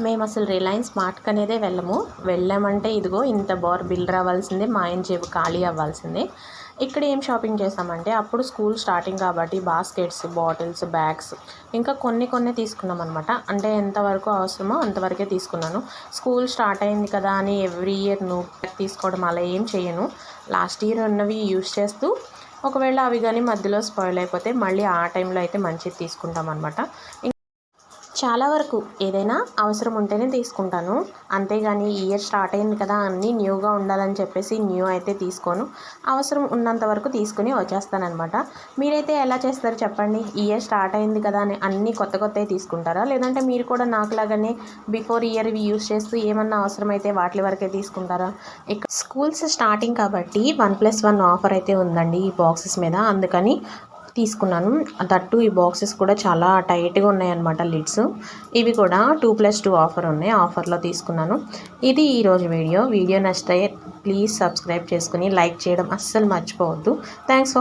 మేము అసలు రిలయన్స్ మార్ట్కి అనేదే వెళ్ళామంటే ఇదిగో ఇంత బిల్ రావాల్సిందే, మా ఆయన జేబు ఖాళీ అవ్వాల్సిందే. ఇక్కడ ఏం షాపింగ్ చేసామంటే అప్పుడు స్కూల్ స్టార్టింగ్ కాబట్టి బాస్కెట్స్, బాటిల్స్, బ్యాగ్స్ ఇంకా కొన్ని తీసుకున్నాం అనమాట. అంటే ఎంతవరకు అవసరమో అంతవరకే తీసుకున్నాను. స్కూల్ స్టార్ట్ అయింది కదా అని ఎవ్రీ ఇయర్ తీసుకోవడం అలా ఏం చేయను. లాస్ట్ ఇయర్ ఉన్నవి యూస్ చేస్తూ ఒకవేళ అవి కానీ మధ్యలో స్పాయిల్ అయిపోతే మళ్ళీ ఆ టైంలో అయితే మంచిది తీసుకుంటాం అనమాట. చాలా వరకు ఏదైనా అవసరం ఉంటేనే తీసుకుంటాను. అంతేగాని ఈ ఇయర్ స్టార్ట్ అయింది కదా అన్నీ న్యూగా ఉండాలని చెప్పేసి న్యూ అయితే తీసుకోను. అవసరం ఉన్నంత వరకు తీసుకుని వచ్చేస్తానమాట. మీరైతే ఎలా చేస్తారు చెప్పండి? ఈ ఇయర్ స్టార్ట్ అయింది కదా అని అన్నీ కొత్తవి తీసుకుంటారా? లేదంటే మీరు కూడా నాకులాగానే బిఫోర్ ఇయర్ ఇవి యూస్ చేస్తూ ఏమన్నా అవసరమైతే వాటి వరకే తీసుకుంటారా? ఇక్కడ స్కూల్స్ స్టార్టింగ్ కాబట్టి 1+1 ఆఫర్ అయితే ఉందండి ఈ బాక్సెస్ మీద. అందుకని తీసుకున్నాను. దట్టు ఈ బాక్సెస్ కూడా చాలా టైట్గా ఉన్నాయన్నమాట లిడ్స్. ఇవి కూడా 2+2 ఆఫర్ ఉన్నాయి. ఆఫర్లో తీసుకున్నాను. ఇది ఈరోజు వీడియో నచ్చితే ప్లీజ్ సబ్స్క్రైబ్ చేసుకుని లైక్ చేయడం అస్సలు మర్చిపోవద్దు. Thanks for